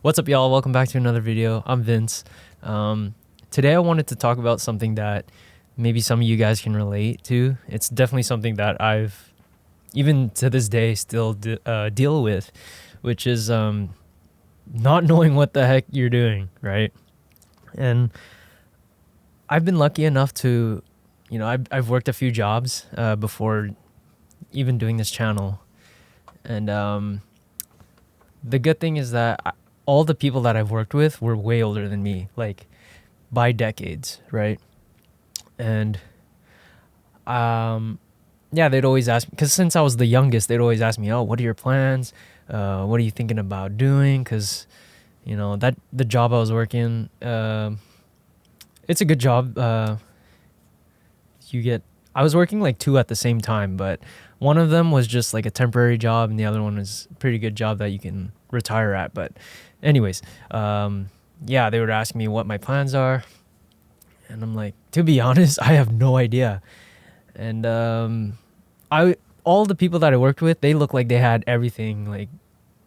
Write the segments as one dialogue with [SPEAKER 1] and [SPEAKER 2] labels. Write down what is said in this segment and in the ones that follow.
[SPEAKER 1] What's up, y'all? Welcome back to another video. I'm Vince. Today I wanted to talk about something that maybe some of you guys can relate to. It's definitely something that I've, even to this day, still deal with, which is not knowing what the heck you're doing, right? And I've been lucky enough to, I've worked a few jobs before even doing this channel. And the good thing is that all the people that I've worked with were way older than me, like by decades, right? And they'd always ask me, because since I was the youngest, they'd always ask me, oh, what are your plans? What are you thinking about doing? Because, that the job I was working, it's a good job. I was working like two at the same time, but one of them was just like a temporary job and the other one was a pretty good job that you can retire at. But anyways, they would ask me what my plans are. And I'm like, to be honest, I have no idea. And all the people that I worked with, they looked like they had everything. Like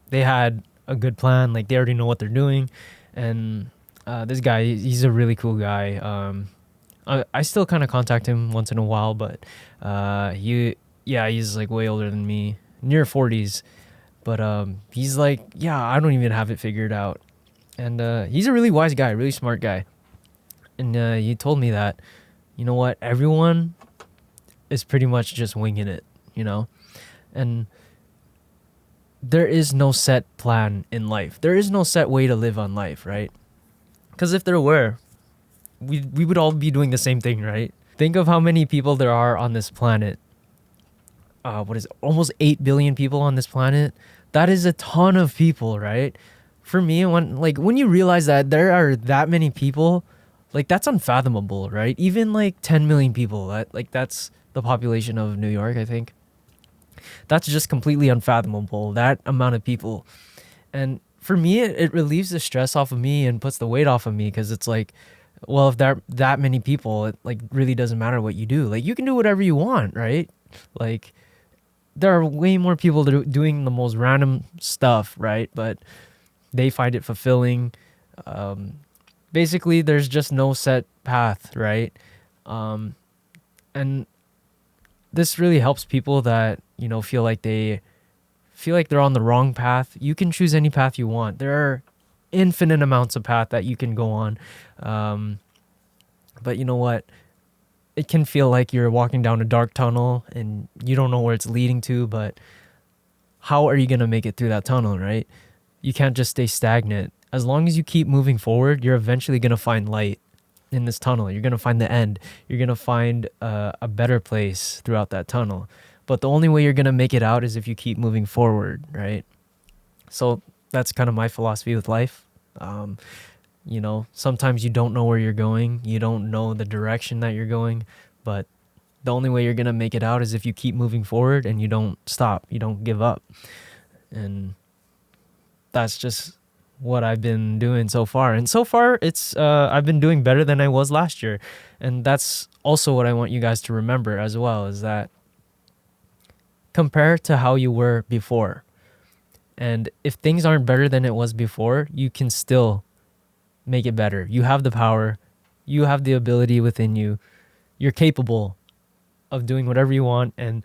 [SPEAKER 1] they had a good plan. Like they already know what they're doing. And this guy, he's a really cool guy. I still kind of contact him once in a while, but he's like way older than me, near 40s. But he's like, I don't even have it figured out. And he's a really wise guy, really smart guy. And he told me that, you know what, everyone is pretty much just winging it, And there is no set plan in life. There is no set way to live on life, right? Because if there were, we would all be doing the same thing, right? Think of how many people there are on this planet. Almost 8 billion people on this planet? That is a ton of people, right? For me, when you realize that there are that many people, like that's unfathomable, right? Even like 10 million people, that's the population of New York, I think. That's just completely unfathomable, that amount of people. And for me, it relieves the stress off of me and puts the weight off of me, because it's like, well, if there are that many people, it like really doesn't matter what you do. Like you can do whatever you want, right? Like there are way more people doing the most random stuff, right? But they find it fulfilling. Basically, there's just no set path, right? And this really helps people that, feel like they're on the wrong path. You can choose any path you want. There are infinite amounts of path that you can go on. But you know what? It can feel like you're walking down a dark tunnel and you don't know where it's leading to, but how are you going to make it through that tunnel, right? You can't just stay stagnant. As long as you keep moving forward, you're eventually going to find light in this tunnel. You're going to find the end. You're going to find a better place throughout that tunnel. But the only way you're going to make it out is if you keep moving forward, right? So that's kind of my philosophy with life. Sometimes you don't know where you're going. You don't know the direction that you're going. But the only way you're going to make it out is if you keep moving forward and you don't stop. You don't give up. And that's just what I've been doing so far. And so far, it's I've been doing better than I was last year. And that's also what I want you guys to remember as well, is that compare to how you were before. And if things aren't better than it was before, you can still make it better. You have the power. You have the ability within you. You're capable of doing whatever you want and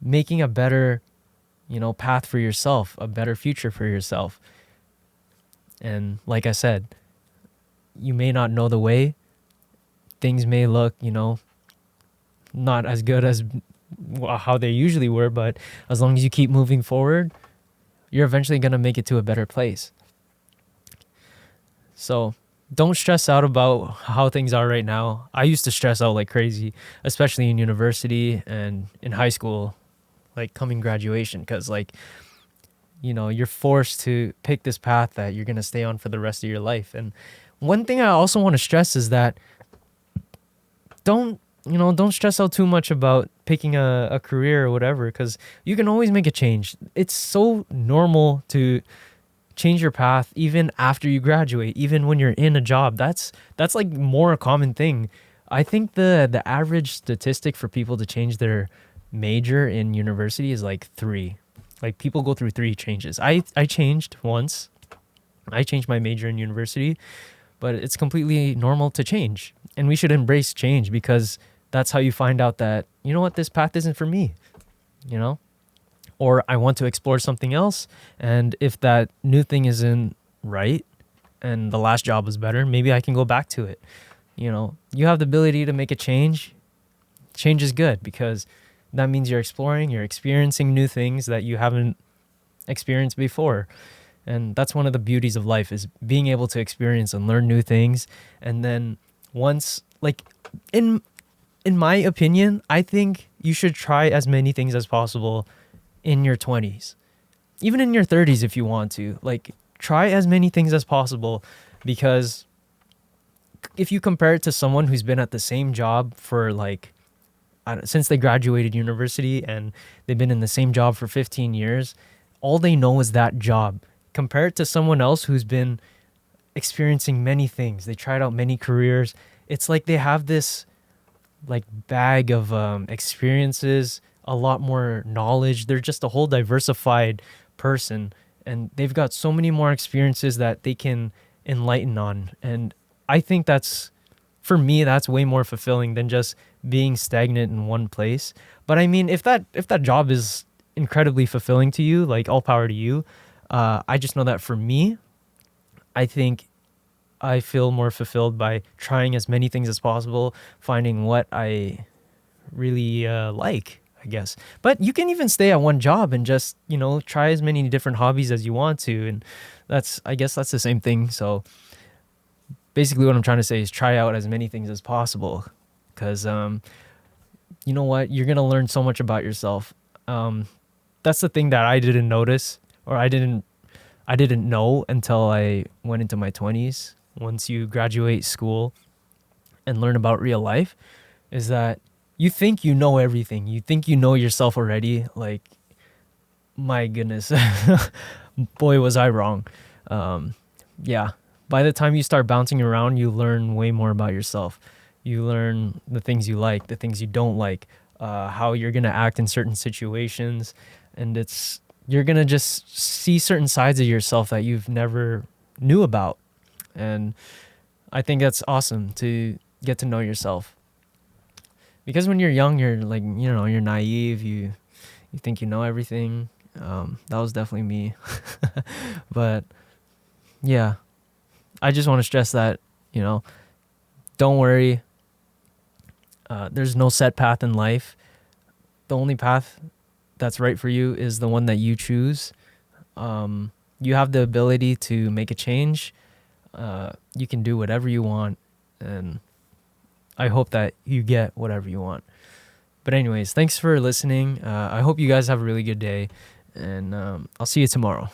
[SPEAKER 1] making a better, path for yourself, a better future for yourself. And like I said, you may not know the way. Things may look, not as good as how they usually were, but as long as you keep moving forward, you're eventually going to make it to a better place. So don't stress out about how things are right now. I used to stress out like crazy, especially in university and in high school, like coming graduation, because you're forced to pick this path that you're going to stay on for the rest of your life. And one thing I also want to stress is that don't stress out too much about picking a career or whatever, because you can always make a change. It's so normal to change your path even after you graduate, even when you're in a job. That's like more a common thing. I think the average statistic for people to change their major in university is like 3. Like people go through 3 changes. I changed once. I changed my major in university, but it's completely normal to change. And we should embrace change because that's how you find out that, you know what, this path isn't for me, you know? Or I want to explore something else. And if that new thing isn't right and the last job was better, maybe I can go back to it. You know, you have the ability to make a change. Change is good because that means you're exploring, you're experiencing new things that you haven't experienced before. And that's one of the beauties of life, is being able to experience and learn new things. And then once, like, in my opinion, I think you should try as many things as possible in your 20s, even in your 30s if you want to. Like, try as many things as possible, because if you compare it to someone who's been at the same job for like, since they graduated university and they've been in the same job for 15 years, all they know is that job. Compare it to someone else who's been experiencing many things. They tried out many careers. It's like they have this like bag of experiences, a lot more knowledge. They're just a whole diversified person, and they've got so many more experiences that they can enlighten on. And I think that's, for me, that's way more fulfilling than just being stagnant in one place. But I mean, if that job is incredibly fulfilling to you, like, all power to you. I just know that for me, I think I feel more fulfilled by trying as many things as possible, finding what I really like, I guess. But you can even stay at one job and just, you know, try as many different hobbies as you want to. And I guess that's the same thing. So basically what I'm trying to say is try out as many things as possible, because you know what? You're going to learn so much about yourself. That's the thing that I didn't notice, or I didn't know until I went into my 20s. Once you graduate school and learn about real life, is that you think you know everything. You think you know yourself already. Like, my goodness, boy, was I wrong. Yeah. By the time you start bouncing around, you learn way more about yourself. You learn the things you like, the things you don't like, how you're going to act in certain situations. And you're going to just see certain sides of yourself that you've never knew about. And I think that's awesome, to get to know yourself. Because when you're young, you're like, you know, you're naive. You think you know everything. That was definitely me. But yeah, I just want to stress that, you know, don't worry. There's no set path in life. The only path that's right for you is the one that you choose. You have the ability to make a change. You can do whatever you want, and I hope that you get whatever you want. But anyways, thanks for listening. I hope you guys have a really good day, and I'll see you tomorrow.